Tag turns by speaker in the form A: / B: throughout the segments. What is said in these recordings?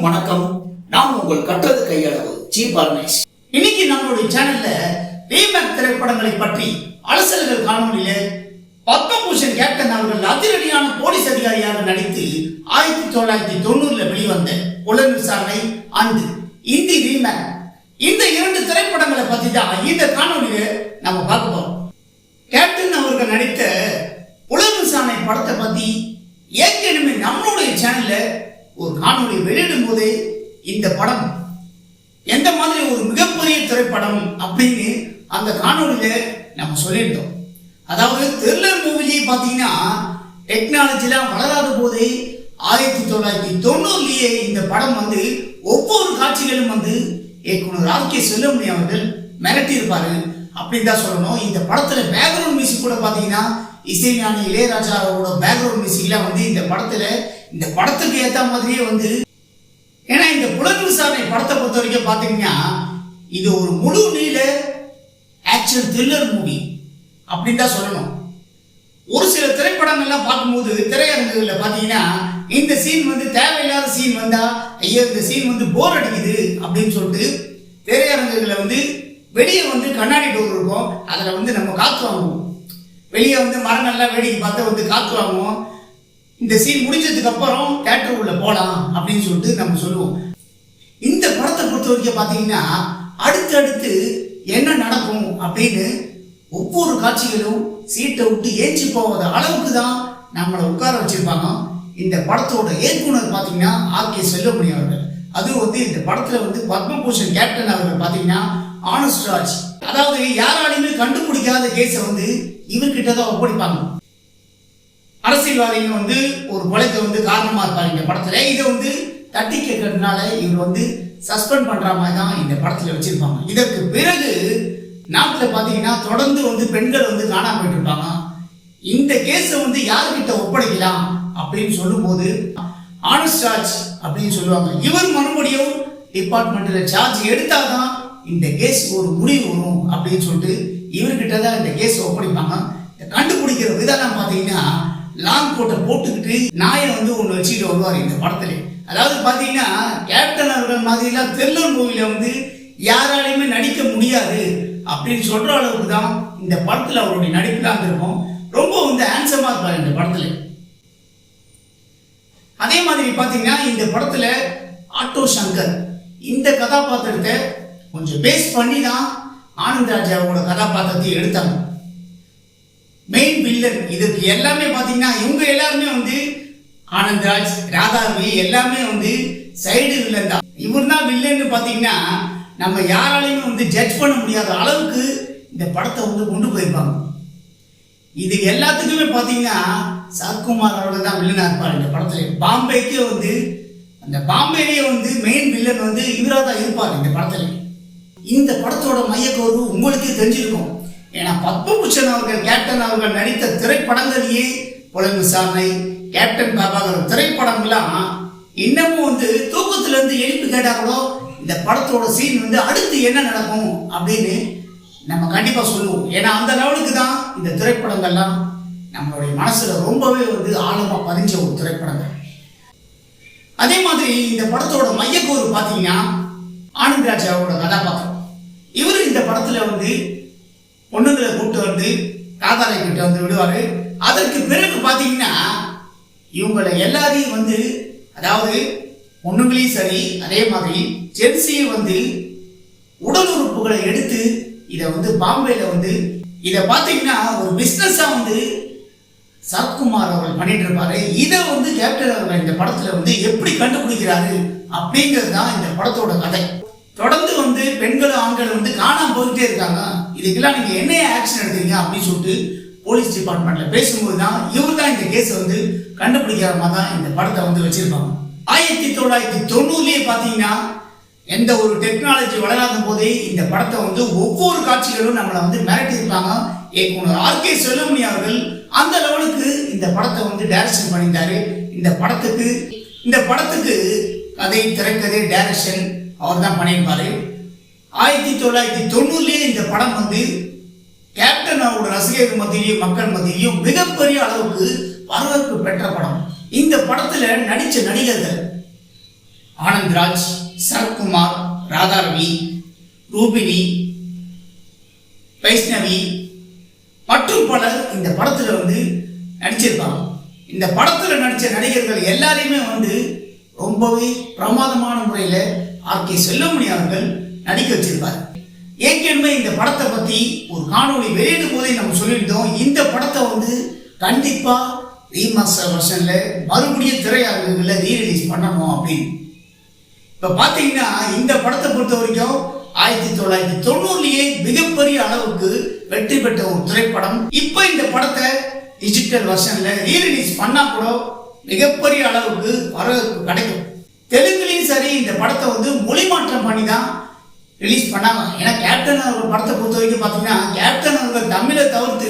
A: வணக்கம். நான் உங்கள் கற்றது கையளவு ஜி பரமேஷ். இன்னைக்கு நம்மளுடைய சேனல்ல ரீமேக் திரைப்படங்களை பற்றி அலசல்கள் காணொலியில பத்மபூஷன் கேப்டன் அவர்கள் அதிரடியான போலீஸ் அதிகாரியாக நடித்து 1990 வெளிவந்த புலன் விசாரணை அண்ட் இந்தி ரீமேக் இந்த இரண்டு திரைப்படங்களை பத்தி தான் இந்த காணொலியில நம்ம பார்க்க போறோம். கேப்டன் அவர்கள் நடித்த புலன் விசாரணை படத்தை பத்தி ஏற்கனவே நம்மளுடைய சேனல்ல ஒரு காணொலி வெளியிடும் போதே இந்த படம் எந்த மாதிரி ஒரு மிகப்பெரிய திரைப்படம் அப்படின்னு அந்த காணொலியில நம்ம சொல்லியிருந்தோம். அதாவது த்ரில்லர் மூவிலேயே பாத்தீங்கன்னா டெக்னாலஜிலாம் வளராத போதே 1990 இந்த படம் ஒவ்வொரு காட்சிகளும் இயக்குனர் ஆர்.கே. செல்வமணி அவர்கள் மிரட்டி இருப்பாரு அப்படின்னு தான் சொல்லணும். இந்த படத்துல பேக்ரவுண்ட் மியூசிக் கூட பாத்தீங்கன்னா இசைஞானி இளையராஜாவோட பேக்ரவுண்ட் மியூசிக்லாம் இந்த படத்துக்கு ஏத்த மாதிரியே ஏன்னா இந்த புலன் விசாரணை படத்தை பொறுத்த வரைக்கும் பாத்தீங்கன்னா இது ஒரு முழு நீள ஆக்ஷன் த்ரில்லர் மூவி அப்படின்னு தான் சொல்லணும். ஒரு சில திரைப்படங்கள்லாம் பார்க்கும்போது திரையரங்குகளில் பாத்தீங்கன்னா இந்த சீன் தேவையில்லாத சீன் வந்தா ஐயோ இந்த சீன் போர் அடிக்குது அப்படின்னு சொல்லிட்டு திரையரங்குகளை வெளியே கண்ணாடி டோர் இருக்கும், அதுல நம்ம காத்து வாங்குவோம். வெளியே மரங்கள்லாம் வேடிக்கை பார்த்து காத்து வாங்குவோம். இந்த சீன் முடிஞ்சதுக்கு அப்புறம் தியேட்டர் உள்ள போலாம் அப்படின்னு சொல்லிட்டு நம்ம சொல்லுவோம். இந்த படத்தை பொறுத்த வரைக்கும் பாத்தீங்கன்னா அடுத்தடுத்து என்ன நடக்கும் அப்படின்னு ஒவ்வொரு காட்சிகளும் சீட்டை விட்டு ஏஞ்சி போகாத அளவுக்கு தான் நம்மளை உட்கார வச்சிருப்பாங்க. இந்த படத்தோட இயக்குனர் பாத்தீங்கன்னா ஆர்.கே. செல்வமணி அவர்கள். அது இந்த படத்துல பத்மபூஷன் கேப்டன் அவர்கள் பாத்தீங்கன்னா ஆனஸ்ட் ராஜ், அதாவது யாராலையுமே கண்டுபிடிக்காத கேஸ இவர்கிட்ட தான் ஒப்படைப்பாங்க. அரசியல்வாதிகள் ஒரு கொலைக்கு காரணமா இருப்பாங்க இந்த படத்துல. இதை தட்டி கேட்கறதுனால இவர் சஸ்பெண்ட் பண்ற மாதிரி தான் இந்த படத்துல வச்சிருப்பாங்க. இதற்கு பிறகு நாட்டுல பாத்தீங்கன்னா தொடர்ந்து பெண்கள் காணாம போயிட்டு இருப்பாங்க. இந்த கேஸ யாருக்கிட்ட ஒப்படைக்கலாம் அப்படின்னு சொல்லும் போது ஆனஸ்ட் ராஜ் அப்படின்னு சொல்லுவாங்க. இவர் மறுபடியும் டிபார்ட்மெண்ட்ல சார்ஜ் எடுத்தாதான் இந்த கேஸ் ஒரு முடிவு வரும் அப்படின்னு சொல்லிட்டு இவர்கிட்ட தான் இந்த கேஸ் ஒப்படைப்பாங்க. கண்டுபிடிக்கிற விதம் பாத்தீங்கன்னா லாங் கோட்டை போட்டுக்கிட்டு நாயை ஒண்ணு வச்சுட்டு வருவார் இந்த படத்துல. அதாவது பாத்தீங்கன்னா கேப்டன் அவர்கள் மாதிரி எல்லாம் த்ரில்லர் மூவில யாராலையுமே நடிக்க முடியாது அப்படின்னு சொல்ற அளவுக்கு தான் இந்த படத்துல அவருடைய நடிப்புலாம் இருக்கும். ரொம்ப ஹேண்ட்ஸமா இருப்பார் இந்த படத்துல. அதே மாதிரி பாத்தீங்கன்னா இந்த படத்துல ஆட்டோ சங்கர் இந்த கதாபாத்திரத்தை கொஞ்சம் பேஸ் பண்ணி தான் ஆனந்த் ராஜாவோட கதாபாத்திரத்தை எடுத்தாங்க. மெயின் வில்லன் இதற்கு எல்லாமே பாத்தீங்கன்னா இவங்க எல்லாருமே ஆனந்த்ராஜ், ராதாவி எல்லாமே சைடு வில்லன் தான். இவர் தான் வில்லன்னு பாத்தீங்கன்னா நம்ம யாராலையுமே ஜட்ஜ் பண்ண முடியாத அளவுக்கு இந்த படத்தை கொண்டு போயிருப்பாங்க. இது எல்லாத்துக்குமே பாத்தீங்கன்னா சரத்குமார் அவர்கள் தான் வில்லனா இருப்பார் இந்த படத்துல. பாம்பேக்கு அந்த பாம்பேலேயே மெயின் வில்லன் இவரா தான் இருப்பார் இந்த படத்துல. இந்த படத்தோட மையக்கோரு உங்களுக்கே தெரிஞ்சிருக்கும். ஏன்னா பத்மபூஷன் அவர்கள் கேப்டன் அவர்கள் நடித்த திரைப்படங்களையே புலன் விசாரணை, கேப்டன் பிரபாகர் திரைப்படங்கள்லாம் இன்னமும் தூக்கத்துல எழுப்பி கேட்டா கூட இந்த படத்தோட சீன் அடுத்து என்ன நடக்கும் அப்படின்னு நம்ம கண்டிப்பா சொல்லுவோம். ஏன்னா அந்த லெவலுக்கு தான் இந்த திரைப்படங்கள்லாம் நம்மளுடைய மனசுல ரொம்பவே ஆழமா பதிஞ்ச ஒரு திரைப்படங்கள். அதே மாதிரி இந்த படத்தோட மையக்கோரு பாத்தீங்கன்னா ஆனந்த் ராஜாவோட கதாபாத்திரம். இவரு இந்த படத்துல பொண்ணுங்களை கூப்பிட்டு காதாரை கிட்ட விடுவாரு. அதற்கு பிறகு பாத்தீங்கன்னா இவங்களை எல்லாரையும் அதாவது பொண்ணுங்களையும் சரி அதே மாதிரி ஜென்ஸையும் உடல் உறுப்புகளை எடுத்து இதை பாம்பேல இதை பாத்தீங்கன்னா ஒரு பிசினஸா சரத்குமார் அவர்கள் பண்ணிட்டு இருப்பாரு. இதை கேப்டன் அவர்கள் இந்த படத்துல எப்படி கண்டுபிடிக்கிறாரு அப்படிங்கிறது தான் இந்த படத்தோட கதை. தொடர்ந்து பெண்களும் ஆண்களும் காணாம போயிட்டே இருக்காங்க, இதுக்கெல்லாம் நீங்க என்ன ஆக்ஷன் எடுக்கிறீங்க அப்படின்னு சொல்லிட்டு போலீஸ் டிபார்ட்மெண்ட்ல பேசும்போது தான் இவர் தான் இந்த கேஸ் கண்டுபிடிக்கிற மாதிரி தான் இந்த படத்தை வச்சிருப்பாங்க. 1990 பாத்தீங்கன்னா எந்த ஒரு டெக்னாலஜி வளராத போதே இந்த படத்தை ஒவ்வொரு காட்சிகளும் நம்மளை மிரட்டி இருப்பாங்க. இயக்குனர் ஆர்.கே. செல்வமணி அவர்கள் அந்த லெவலுக்கு இந்த படத்தை டைரக்ஷன் பண்ணிட்டாரு. இந்த படத்துக்கு கதை, திரைக்கதை, டைரக்ஷன் அவர் தான் பண்ணியிருப்பாரு. 1990 இந்த படம் கேப்டன் அவரோட ரசிகர்கள் மத்தியிலையும் மக்கள் மத்தியிலையும் மிகப்பெரிய அளவுக்கு வரவேற்பு பெற்ற படம். இந்த படத்துல நடிச்ச நடிகர்கள் ஆனந்த்ராஜ், சரத்குமார், ராதாரவி, ரூபினி, வைஷ்ணவி மற்றும் பலர் இந்த படத்துல வந்து நடிச்சிருப்பாங்க. இந்த படத்துல நடிச்ச நடிகர்கள் எல்லாரையுமே வந்து ரொம்பவே பிரமாதமான முறையில் ஆர்கே செல்வமணி அவர்கள் நடிக்க வச்சிருப்பார். ஏற்கனவே இந்த படத்தை பத்தி ஒரு காணொளி வெளியிடும் போதே நம்ம சொல்லியிருந்தோம், இந்த படத்தை வந்து கண்டிப்பா ரீமாஸ்டர் வெர்ஷன்ல மறுபடியும் திரையரங்குகளில் ரீரிலீஸ் பண்ணணும் அப்படின்னு. இப்ப பாத்தீங்கன்னா இந்த படத்தை பொறுத்த வரைக்கும் 1990 மிகப்பெரிய அளவுக்கு வெற்றி பெற்ற ஒரு திரைப்படம். இப்ப இந்த படத்தை டிஜிட்டல் வெர்ஷன்ல ரீரிலீஸ் பண்ணா கூட மிகப்பெரிய அளவுக்கு வரவேற்பு கிடைக்கும். தெலுங்குலையும் சரி இந்த படத்தை வந்து மொழி மாற்றம் பண்ணி தான் ரிலீஸ் பண்ணாங்க. ஏன்னா கேப்டன் அவர்கள் படத்தை பொறுத்த வரைக்கும் பார்த்தீங்கன்னா கேப்டன் அவர்கள் தமிழை தவிர்த்து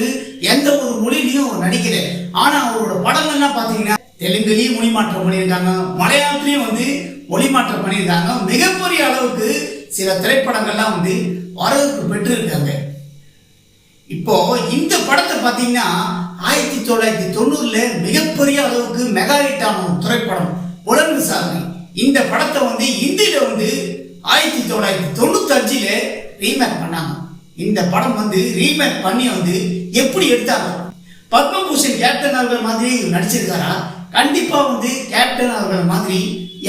A: எந்த ஒரு மொழியிலையும் நடிக்கல. ஆனா அவரோட படங்கள்லாம் பார்த்தீங்கன்னா தெலுங்குலையும் மொழி மாற்றம் பண்ணியிருக்காங்க, மலையாளத்திலையும் வந்து மொழி மாற்றம் பண்ணியிருக்காங்க. மிகப்பெரிய அளவுக்கு சில திரைப்படங்கள்லாம் வந்து வரவேற்பு பெற்று இருக்காங்க. இப்போ இந்த படத்தை பார்த்தீங்கன்னா 1990 மிகப்பெரிய அளவுக்கு மெகா ஹிட் ஆன ஒரு திரைப்படம் புலன் விசாரணை. இந்த படத்தை வந்து இந்தியில வந்து 1995 ரீமேக் பண்ணாங்க. இந்த படம் வந்து ரீமேக் பண்ணி வந்து எப்படி எடுத்தாங்க? பத்மபூஷன் கேப்டன் அவர்கள் மாதிரி நடிச்சிருக்காரா? கண்டிப்பா வந்து கேப்டன் அவர்கள் மாதிரி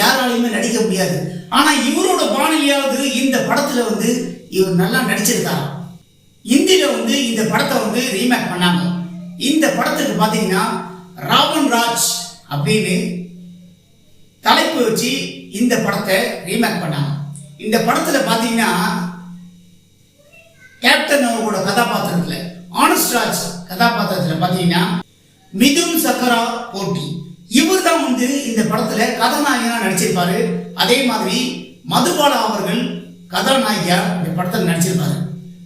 A: யாராலையுமே நடிக்க முடியாது. ஆனா இவரோட பாணியாவது இந்த படத்துல வந்து இவர் நல்லா நடிச்சிருக்காரா? இந்தியில வந்து இந்த படத்தை வந்து ரீமேக் பண்ணாங்க. இந்த படத்துக்கு பாத்தீங்கன்னா ராவன் ராஜ் அப்படின்னு தலைப்பு வச்சு இந்த படத்தை ரீமேக் பண்ணாங்க. இந்த படத்துல பாத்தீங்கன்னா கேப்டன் அவரோட கதாபாத்திரத்துல, ஆனஸ்ட்ராஜ் கதாபாத்திரத்துல பாத்தீங்கன்னா மிதுன் சக்கரா போட்டி இவர் தான் வந்து இந்த படத்துல கதாநாயகனா நடிச்சிருப்பாரு. அதே மாதிரி மதுபாலா அவர்கள் கதாநாயகியா இந்த படத்துல நடிச்சிருப்பாரு.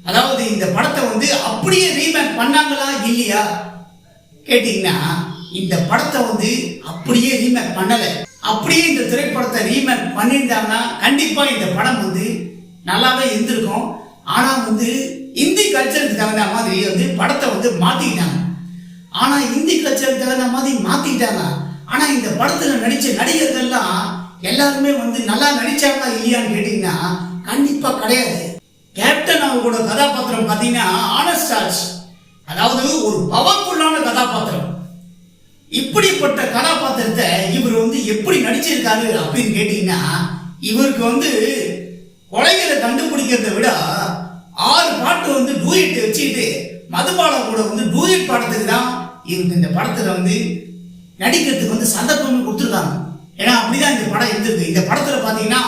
A: அதாவது இந்த படத்தை வந்து அப்படியே ரீமேக் பண்ணாங்களா இல்லையா கேட்டீங்கன்னா இந்த படத்தை வந்து அப்படியே ரீமேக் பண்ணல. அப்படியே இந்த திரைப்படத்தை ரீமேக் பண்ணியிருந்தாங்கன்னா கண்டிப்பா இந்த படம் வந்து நல்லாவே இருந்திருக்கும். ஆனா வந்து இந்தி கல்ச்சருக்கு தகுந்த மாதிரி வந்து படத்தை வந்து மாத்திக்கிட்டாங்க. ஆனா இந்தி கல்ச்சருக்கு தகுந்த மாதிரி மாத்திக்கிட்டாங்க. ஆனா இந்த படத்துல நடிச்ச நடிகர்கள்லாம் எல்லாருமே வந்து நல்லா நடிச்சாங்களா இல்லையான்னு கேட்டீங்கன்னா கண்டிப்பா கிடையாது. கேப்டன் அவரோட கதாபாத்திரம் பாத்தீங்கன்னா ஆனஸ்ட்ராஜ், அதாவது ஒரு பவர்ஃபுல்லான கதாபாத்திரம். இப்படிப்பட்ட கதாபாத்திரத்தை இவர் வந்து எப்படி நடிச்சிருக்காரு அப்படின்னு கேட்டீங்கன்னா இவருக்கு வந்து கொலைகளை கண்டுபிடிக்கிறத விட 6 பாட்டு வந்து டூயட் வச்சுக்கிட்டு மதுபாலா கூட வந்து டூயட் பாடத்துக்கு தான் இவருக்கு இந்த படத்துல வந்து நடிக்கிறதுக்கு வந்து சந்தர்ப்பம் கொடுத்துருக்காங்க. ஏன்னா அப்படிதான் இந்த படம் இருந்திருக்கு. இந்த படத்துல பாத்தீங்கன்னா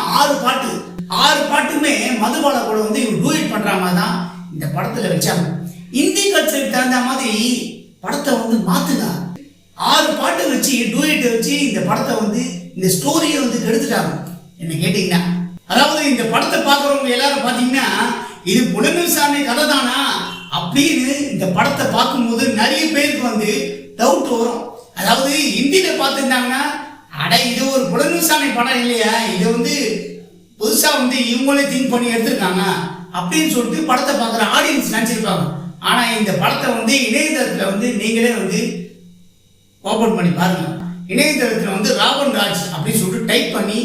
A: 6 பாட்டுமே மதுபாலா கூட வந்து இவர் டூயட் பண்ற மாதிரி தான் இந்த படத்துல வச்சாங்க. இந்தி கல்ச்சருக்கு தகுந்த மாதிரி படத்தை வந்து மாத்துங்க. 6 பாட்டு வச்சு டூயட் வச்சு இந்த படத்தை வந்து இந்த ஸ்டோரியை வந்து கெடுத்துட்டாங்க என்ன கேட்டீங்கன்னா. அதாவது இந்த படத்தை பார்க்குறவங்க எல்லாரும் பாத்தீங்கன்னா இது புலன் விசாரணை கதை தானா அப்படின்னு இந்த படத்தை பார்க்கும்போது நிறைய பேருக்கு வந்து டவுட் வரும். அதாவது ஹிந்தியில பார்த்துருந்தாங்கன்னா அட இது ஒரு புலன் விசாரணை படம் இல்லையா, இது வந்து புதுசா வந்து இவங்களே திங்க் பண்ணி எடுத்திருக்காங்க அப்படின்னு சொல்லிட்டு படத்தை பார்க்குற ஆடியன்ஸ் நினைச்சிருப்பாங்க. ஆனா இந்த படத்தை வந்து இணையதளத்துல வந்து நீங்களே வந்து ஓபன் பண்ணி பாருங்க. இணையதளத்துல வந்து ராவன் ராஜ் அப்படின்னு சொல்லிட்டு டைப் பண்ணி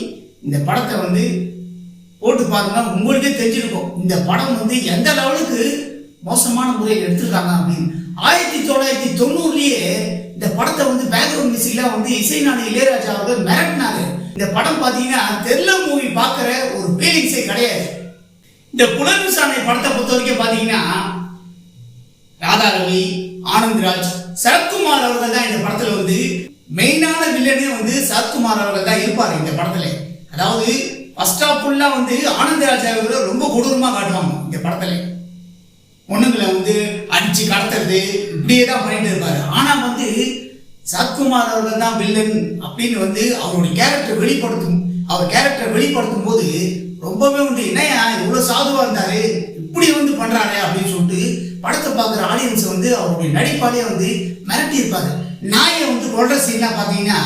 A: இந்த படத்தை வந்து போட்டு பாருங்க, உங்களுக்கே தெரிஞ்சிருக்கும் இந்த படம் வந்து எந்த லெவலுக்கு மோசமான முறையில் எடுத்திருக்காங்க அப்படின்னு. 1990 இந்த படத்தை வந்து பேக்ரவுண்ட் மியூசிக்லாம் வந்து இசைஞானி இளையராஜா அவர்கள் மிரட்டினாரு. இந்த படம் பாத்தீங்கன்னா தெரியல மூவி பார்க்குற ஒரு ஃபீலிங்ஸே கிடையாது. இந்த புலன் விசாரணை படத்தை பொறுத்த வரைக்கும் பாத்தீங்கன்னா ராதாரவி, ஆனந்த்ராஜ், சரத்குமார் அவர்கள் தான் இந்த படத்துல வந்து மெயினான வில்லனே வந்து சரத்குமார் அவர்கள் தான் இருப்பாரு இந்த படத்துல. அதாவது ஃபர்ஸ்ட் ஆஃப் ஃபுல்லா வந்து ஆனந்த்ராஜ் அவர்கள் ரொம்ப கொடூரமா காட்டுவாங்க இந்த படத்துல. பொண்ணுங்களை வந்து அடிச்சு கடத்துறது இப்படியே தான் பண்ணிட்டு இருப்பாரு. ஆனா வந்து சரத்குமார் அவர்கள் தான் வில்லன் அப்படின்னு வந்து அவருடைய கேரக்டர் வெளிப்படுத்தும் போது ரொம்பவே வந்து என்னையா இவ்வளவு சாதுவா இருந்தாரு இப்படி வந்து பண்றாரு அப்படின்னு சொல்லிட்டு படத்தை பார்க்குற ஆடியன்ஸ் வந்து அவருடைய நடிப்பாலே வந்து மிரட்டி இருப்பாரு. நாயை வந்து கொல்ற சீன்லாம் பாத்தீங்கன்னா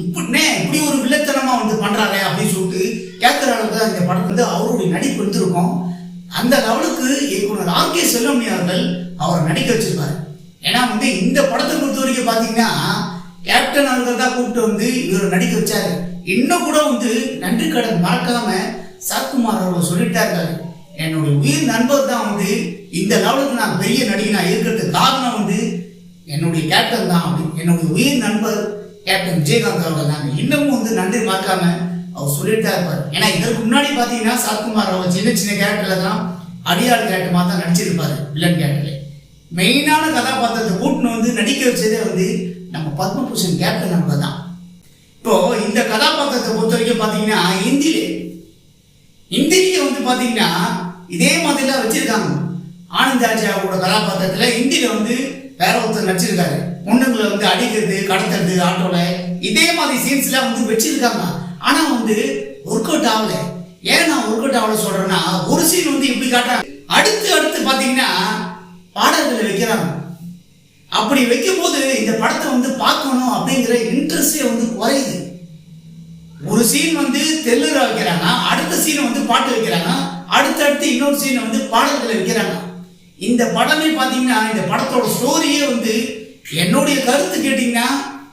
A: இப்படி ஒரு வில்லத்தனமா வந்து பண்றாரு அப்படின்னு சொல்லிட்டு கேட்கிற அளவுக்கு தான் இந்த படம் வந்து அவருடைய நடிப்பு எடுத்திருக்கும். அந்த லெவலுக்கு இயக்குனர் ஆர்கே செல்வமணி அவர்கள் அவரை நடிக்க வச்சிருப்பாரு. ஏன்னா வந்து இந்த படத்தை பொறுத்த வரைக்கும் பாத்தீங்கன்னா கேப்டன் அவர்கள் தான் கூப்பிட்டு வந்து இவரை நடிக்க வச்சாரு. இன்னும் கூட வந்து நன்றி கடன் மறக்காம சரத்குமார் அவர்கள் சொல்லிட்டா இருக்காரு, என்னுடைய உயிர் நண்பர் தான் வந்து இந்த லெவலுக்கு நான் பெரிய நடிகனா இருக்கிறதுக்கு காரணம் வந்து என்னுடைய கேப்டன் தான் அப்படின்னு. என்னுடைய உயிர் நண்பர் கேப்டன் விஜயகாந்த் அவர்கள் தாங்க. இன்னமும் வந்து நன்றி மறக்காம அவர் சொல்லிட்டு தான் இருப்பார். ஏன்னா இதற்கு முன்னாடி பார்த்தீங்கன்னா சரத்குமார் அவர் சின்ன சின்ன கேரக்டர்ல தான் அடியாள் கேரக்டர் மாதிரி தான் நடிச்சிருப்பாரு. வில்லன் கேரக்டர்ல மெயினான கதாபாத்திரத்தை கூட்டின்னு வந்து நடிக்க வச்சதே வந்து நம்ம பத்மபூஷன் கேப்டன் அவங்க தான். இப்போ இந்த கதாபாத்திரத்தை பொறுத்த வரைக்கும் பார்த்தீங்கன்னா இந்தியிலே வந்து பார்த்தீங்கன்னா இதே மாதிரிலாம் வச்சிருக்காங்க. ஆனந்த் ராஜாவோட கதாபாத்திரத்தில் ஹிந்தியில வந்து வேற ஒருத்தர் நடிச்சிருக்காரு. பொண்ணுங்களை வந்து அடிக்கிறது, கடத்துறது, ஆட்டோல இதே மாதிரி சீன்ஸ்லாம் வந்து வச்சிருக்காங்க. ஆனா வந்து ஒர்க் அவுட் ஆகல. ஏன் நான் ஒர்க் அவுட் ஆகல சொல்றேன்னா, ஒரு சீன் வந்து இப்படி காட்டுறாங்க, அடுத்து பாத்தீங்கன்னா பாடல்களை வைக்கிறாங்க. அப்படி வைக்கும் போது இந்த படத்தை வந்து பார்க்கணும் அப்படிங்கிற இன்ட்ரெஸ்டே வந்து குறையுது. ஒரு சீன் வந்து தெலுங்கா வைக்கிறாங்க, அடுத்த சீன் வந்து பாட்டு வைக்கிறாங்க, அடுத்தடுத்து இன்னொரு சீன் வந்து பாடல்களை வைக்கிறாங்க. இந்த படமே பார்த்தீங்கன்னா இந்த படத்தோட ஸ்டோரியே வந்து என்னுடைய கருத்து கேட்டிங்கன்னா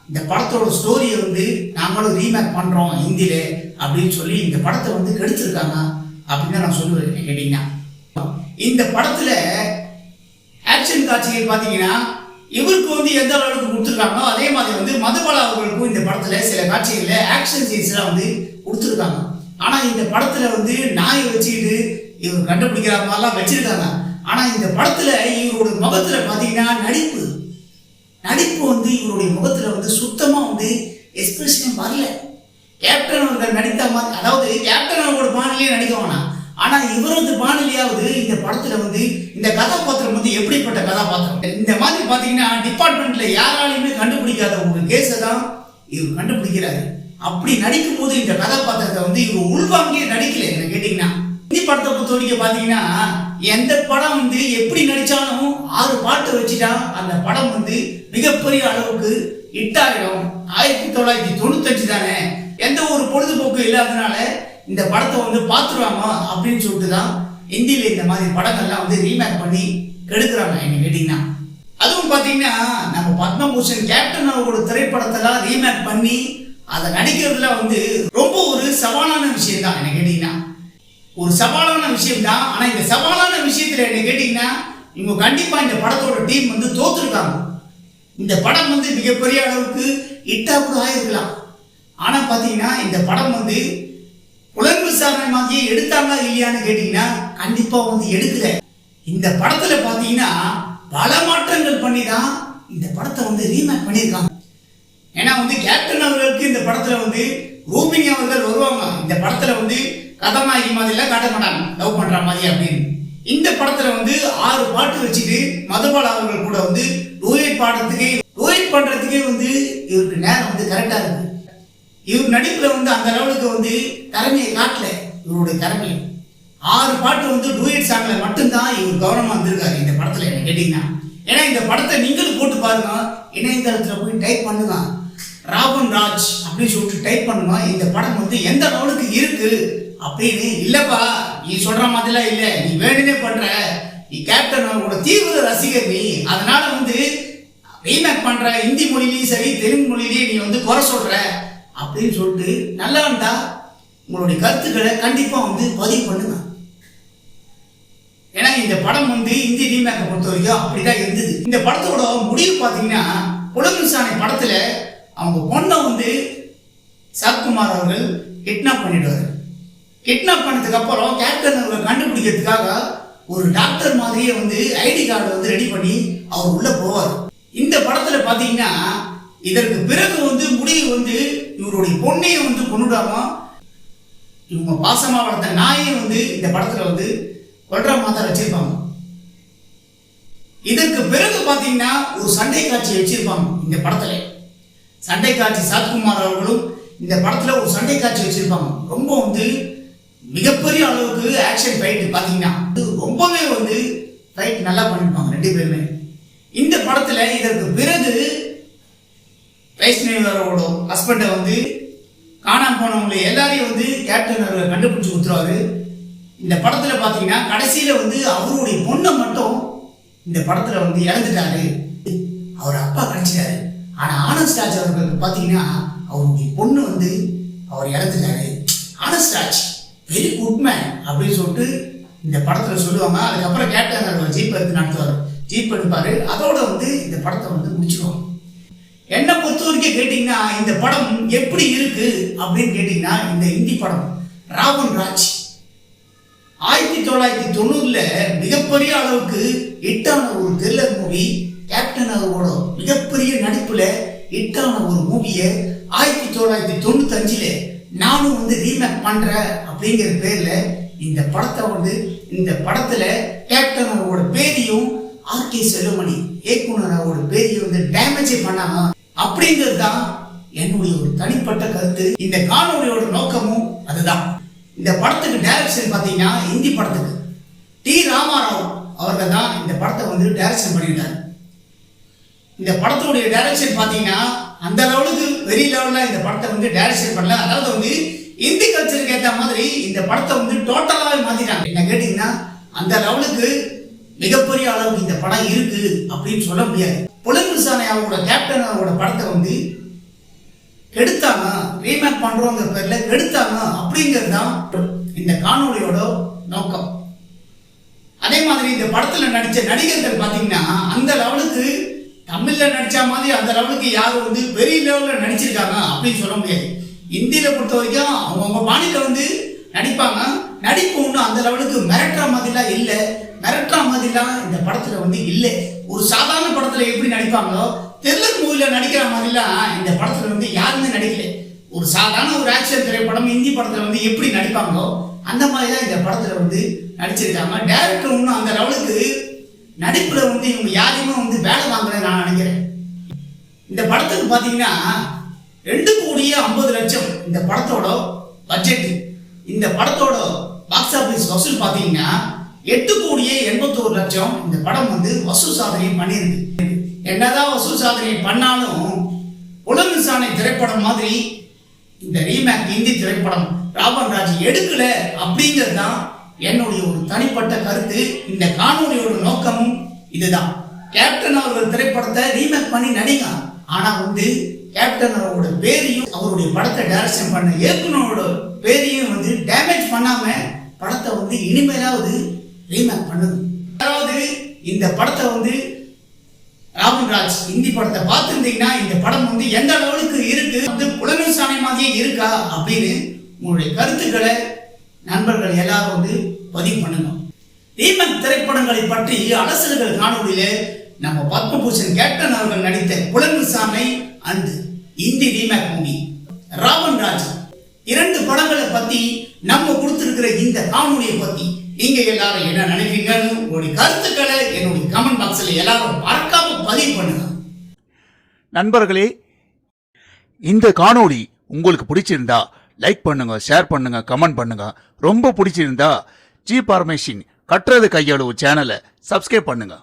A: இந்த படத்தோட ஸ்டோரியை வந்து நாங்களும் ரீமேக் பண்ணுறோம் ஹிந்தியில அப்படின்னு சொல்லி இந்த படத்தை வந்து கெடுத்திருக்காங்க அப்படின்னு தான் நான் சொல்லுவேன். கேட்டிங்கன்னா இந்த படத்தில் ஆக்ஷன் காட்சிகள் பார்த்தீங்கன்னா இவருக்கு வந்து எந்த அளவுக்கு கொடுத்துருக்காங்களோ அதே மாதிரி வந்து மதுபாலா அவர்களுக்கும் இந்த படத்தில் சில காட்சிகளில் ஆக்ஷன் சீன்ஸ்லாம் வந்து கொடுத்துருக்காங்க. ஆனால் இந்த படத்தில் வந்து நாயை வச்சுக்கிட்டு இவர் கண்டுபிடிக்கிற மாதிரிலாம் வச்சிருக்காங்க. ஆனால் இந்த படத்தில் இவருடைய முகத்தில் பார்த்தீங்கன்னா நடிப்பு வந்து இவருடைய முகத்தில் வந்து சுத்தமாக வந்து எக்ஸ்பிரஷன் வரல. கேப்டன் அவர்கள் நடித்த மாதிரி, அதாவது கேப்டன் அவரோட பாணிலேயே நடிக்க வேணாம், ஆனால் இவரது பாணிலையாவது இந்த படத்தில் வந்து இந்த கதாபாத்திரம் வந்து எப்படிப்பட்ட கதாபாத்திரம். இந்த மாதிரி பார்த்தீங்கன்னா டிபார்ட்மெண்ட்ல யாராலையுமே கண்டுபிடிக்காத ஒரு கேஸை தான் இவர் கண்டுபிடிக்கிறாரு. அப்படி நடிக்கும் போது இந்த கதாபாத்திரத்தை வந்து இவர் உள்வாங்கியே நடிக்கல. என்ன கேட்டீங்கன்னா இந்த படத்தை பொறுத்த வரைக்கும் பார்த்தீங்கன்னா எந்த படம் வந்து எப்படி நடிச்சாலும் 6 பாட்டு வச்சுட்டா அந்த படம் வந்து மிகப்பெரிய அளவுக்கு ஹிட் ஆகிடும். 1995 தானே, எந்த ஒரு பொழுதுபோக்கு இல்லாதனால இந்த படத்தை வந்து பார்த்துருவாங்க அப்படின்னு சொல்லிட்டு தான் ஹிந்தியில இந்த மாதிரி படங்கள்லாம் வந்து ரீமேக் பண்ணி கெடுக்கிறாங்க. என்ன கேட்டீங்கன்னா அதுவும் பார்த்தீங்கன்னா நம்ம பத்மபூஷன் கேப்டன் அவரோட திரைப்படத்தெல்லாம் ரீமேக் பண்ணி அதை நடிக்கிறதுல வந்து ரொம்ப ஒரு சவாலான விஷயம் தான். என்ன கேட்டீங்கன்னா ஒரு சவாலான விஷயம் தான். ஆனால் இந்த சவாலான விஷயத்தில் என்ன கேட்டீங்கன்னா இவங்க கண்டிப்பா இந்த படத்தோட டீம் வந்து தோத்துருக்காங்க. இந்த படம் வந்து மிகப்பெரிய அளவுக்கு ஹிட்டா கூட ஆயிருக்கலாம். ஆனா பாத்தீங்கன்னா இந்த படம் வந்து புலன் விசாரணை மாதிரி எடுத்தாங்க இல்லையான்னு கேட்டீங்கன்னா கண்டிப்பா வந்து எடுக்கல. இந்த படத்துல பாத்தீங்கன்னா பல மாற்றங்கள் பண்ணி தான் இந்த படத்தை வந்து ரீமேக் பண்ணியிருக்காங்க. ஏன்னா வந்து கேப்டன் அவர்களுக்கு இந்த படத்துல வந்து ரூபினி அவர்கள் வருவாங்க. இந்த படத்துல வந்து கதாநாயகி மாதிரிலாம் காட்ட மாட்டாங்க, லவ் பண்ற மாதிரி அப்படின்னு. இந்த படத்துல வந்து 6 பாட்டு வச்சுட்டு மதுபாலா அவர்கள் கூட வந்து டூயட் பண்றதுக்கே வந்து இவருக்கு நேரம் வந்து கரெக்டா இருக்கு. இவர் நடிப்புல வந்து அந்த லெவலுக்கு வந்து திறமையை காட்டல. இவருடைய திறமையை 6 பாட்டு வந்து டூயட் சாங்ல மட்டும்தான் இவர் கவனமா இருந்திருக்காரு இந்த படத்துல. என்ன கேட்டீங்கன்னா ஏன்னா இந்த படத்தை நீங்களும் போட்டு பாருங்க, இணையதளத்துல போய் டைப் பண்ணுங்க, ராவன் ராஜ் அப்படின்னு சொல்லிட்டு டைப் பண்ணுங்க. இந்த படம் வந்து எந்த லெவலுக்கு இருக்கு அப்படின்னு. இல்லப்பா நீ சொல்ற மாதிரிலாம் இல்லை, நீ வேணுமே பண்ற, நீ கேப்டன் அவரோட தீவிர ரசிகர், நீ அதனால வந்து ரீமேக் பண்ற ஹிந்தி மொழியிலையும் சரி தெலுங்கு மொழியிலையும் நீ வந்து குறை சொல்ற அப்படின்னு சொல்லிட்டு நல்லா இருந்தா உங்களுடைய கருத்துக்களை கண்டிப்பா வந்து பதிவு பண்ணுங்க. ஏன்னா இந்த படம் வந்து ஹிந்தி ரீமேக்கை பொறுத்த வரைக்கும் அப்படிதான் இருந்தது. இந்த படத்தோட முடிவு பார்த்தீங்கன்னா புலன் விசாரணை படத்துல அவங்க பொண்ணை வந்து சரத்குமார் அவர்கள் கிட்னாப் பண்ணிடுவாரு. கிட்னாப் பண்ணதுக்கு அப்புறம் கேப்டன் அவர்கள் கண்டுபிடிக்கிறதுக்காக ஒரு டாக்டர் மாதிரியே வந்து ஐடி கார்டு வந்து ரெடி பண்ணி அவர் உள்ள போவார். இந்த படத்துல பாத்தீங்கன்னா இதற்கு பிறகு வந்து முடிவு வந்து இவருடைய பொண்ணையை வந்து கொண்டுடாம இவங்க பாசமா வளர்த்த நாயை வந்து இந்த படத்துல வந்து கொல்ற மாதிரி வச்சிருப்பாங்க. இதற்கு பிறகு பாத்தீங்கன்னா ஒரு சண்டை காட்சி வச்சிருப்பாங்க இந்த படத்துல. சண்டை காட்சி சரத்குமார் அவர்களும் இந்த படத்துல ஒரு சண்டை காட்சி வச்சிருப்பாங்க. ரொம்ப வந்து மிகப்பெரிய அளவுக்கு ஆக்ஷன் ஃபைட் பாத்தீங்கன்னா ரொம்பவே வந்து ஃபைட் நல்லா பண்ணிருப்பாங்க 2 பேருமே இந்த படத்துல. இதற்கு பிறகு வைஷ்ணவியோட ஹஸ்பண்டை வந்து காணாம போனவங்களை எல்லாரையும் வந்து கேப்டன் அவர்கள் கண்டுபிடிச்சு கொடுத்துருவாரு. இந்த படத்துல பாத்தீங்கன்னா கடைசியில வந்து அவருடைய பொண்ணை மட்டும் இந்த படத்துல வந்து இழந்துட்டாரு. அவர் அப்பா கிடைச்சிட்டாரு. ஆனா ஆனந்த் ராஜ் அவர்களுக்கு பாத்தீங்கன்னா அவருடைய பொண்ணு வந்து அவர் இறந்துட்டாரு. Honest Raj very good man அப்படின்னு சொல்லிட்டு இந்த படத்துல சொல்லுவாங்க. அதுக்கப்புறம் கேப்டன் அவர் ஜீப் எடுத்து நடத்துவார், ஜீப் எடுப்பாரு. அதோட இந்த படத்தை முடிச்சிருவாங்க. என்னை பொறுத்த வரைக்கும் கேட்டீங்கன்னா இந்த படம் எப்படி இருக்கு அப்படின்னு கேட்டீங்கன்னா, இந்த இந்தி படம் ராவன் ராஜ் 1990 மிகப்பெரிய அளவுக்கு ஹிட்டான ஒரு த்ரில்லர் மூவி. கேப்டன் அவரோட மிகப்பெரிய நடிப்புல ஹிட்டான ஒரு மூவியை 1995 நானும் ரீமேக் பண்றேன் அப்படிங்கிற பேர்ல இந்த படத்தை இந்த படத்துல கேப்டன் அவரோட பேரையும் ஆர்கே செல்வமணி இயக்குனர் அவரோட பேரையும் டேமேஜ் பண்ணாங்க அப்படிங்கிறது தான் என்னுடைய ஒரு தனிப்பட்ட கருத்து. இந்த காணொலியோட நோக்கமும் அதுதான். இந்த படத்துக்கு டைரக்ஷன் பார்த்தீங்கன்னா இந்தி படத்துக்கு டி ராமாராவ் அவர்கள் தான் இந்த படத்தை டைரக்ஷன் பண்ணிட்டார். இந்த படத்துடைய டைரக்ஷன் பார்த்தீங்கன்னா அந்த லெவலுக்கு வெரி லெவலில் இந்த படத்தை டைரக்ஷன் பண்ணல. அதாவது இந்தி கல்ச்சருக்கு ஏற்ற மாதிரி இந்த படத்தை டோட்டலாகவே மாற்றிட்டாங்க. என்ன கேட்டிங்கன்னா அந்த லெவலுக்கு மிகப்பெரிய அளவுக்கு இந்த படம் இருக்கு அப்படின்னு சொல்ல முடியாது. புலன் விசாரணை அவரோட கேப்டன் அவரோட படத்தை கெடுத்தாங்க, ரீமேக் பண்றோங்கிற பேர்ல கெடுத்தாங்க அப்படிங்கிறது தான் இந்த காணொலியோட நோக்கம். அதே மாதிரி இந்த படத்துல நடிச்ச நடிகர்கள் பாத்தீங்கன்னா அந்த லெவலுக்கு தமிழ்ல நடிச்ச மாதிரி அந்த லெவலுக்கு யாரும் பெரிய லெவல்ல நடிச்சிருக்காங்க அப்படின்னு சொல்ல முடியாது. இந்தியில பொறுத்த வரைக்கும் அவங்க பாணியில நடிப்பாங்க. நடிப்பு ஒன்றும் அந்த லெவலுக்கு மிரட்டுற மாதிரிலாம் இல்லை. மிரட்டுற மாதிரிலாம் இந்த படத்துல இல்லை. ஒரு சாதாரண படத்துல எப்படி நடிப்பாங்களோ த்ரில்லர் மூவில நடிக்கிற மாதிரிலாம் இந்த படத்துல யாருமே நடிக்கல. ஒரு சாதாரண ஒரு ஆக்ஷன் திரைப்படம் இந்தி படத்துல எப்படி நடிப்பாங்களோ அந்த மாதிரி தான் இந்த படத்துல நடிச்சிருக்காங்க. டைரக்டர் ஒன்றும் அந்த லெவலுக்கு நடிப்புல இவங்க யாரையுமே வேலை வாங்கல நான் நினைக்கிறேன். இந்த படத்துக்கு பாத்தீங்கன்னா 2,50,00,000 இந்த படத்தோட பட்ஜெட். இந்த படத்தோட பாக்ஸ் ஆபீஸ் வசூல் பாத்தீங்கன்னா 8,81,00,000 இந்த படம் வசூல் சாதனை பண்ணியிருக்கு. என்னதான் வசூல் சாதனை பண்ணாலும் புலன் விசாரணை திரைப்படம் மாதிரி இந்த ரீமேக் இந்தி திரைப்படம் ராவன் ராஜ் எடுக்கல அப்படிங்கிறது தான் என்னுடைய ஒரு தனிப்பட்ட கருத்து. இந்த காணொலியோட நோக்கமும் இதுதான். கேப்டன் அவர்கள் திரைப்படத்தை ரீமேக் பண்ணி நடிங்க, ஆனா கேப்டன் அவரோட பேரையும் அவருடைய படத்தை டைரக்ஷன் பண்ண இயக்குனரோட பேரையும் டேமேஜ் பண்ணாம படத்தை இனிமேலாவது ரீமேக் பண்ணுது. அதாவது இந்த படத்தை ராவன் ராஜ் இந்தி படத்தை பார்த்துருந்தீங்கன்னா இந்த படம் எந்த லெவலுக்கு இருக்கு, புலன் விசாரணை மாதிரியே இருக்கா அப்படின்னு உங்களுடைய கருத்துக்களை நண்பர்கள் எல்லாரும் பதிவு பண்ணுங்க. ரீமேக் திரைப்படங்களை பற்றி அலசல்கள் காணொலியில நம்ம பத்மபூஷன் கேப்டன் அவர்கள் நடித்த Pulan Visaranai and Hindi remake movie Ravan Raj 2 படங்களை பத்தி நம்ம கொடுத்திருக்கிற இந்த காணொலியை பத்தி நீங்க எல்லாரும் என்ன நினைக்கிறீங்கன்னு உங்களுடைய கருத்துக்களை என்னுடைய கமெண்ட் பாக்ஸ்ல எல்லாரும் மறக்காம பதிவு பண்ணுங்க.
B: நண்பர்களே, இந்த காணொளி உங்களுக்கு பிடிச்சிருந்தா லைக் பண்ணுங்க, ஷேர் பண்ணுங்க, கமெண்ட் பண்ணுங்க. ரொம்ப பிடிச்சிருந்தா ஜி பார்மேஷன் கட்டுறது கையளவு சேனலை சப்ஸ்கிரைப் பண்ணுங்க.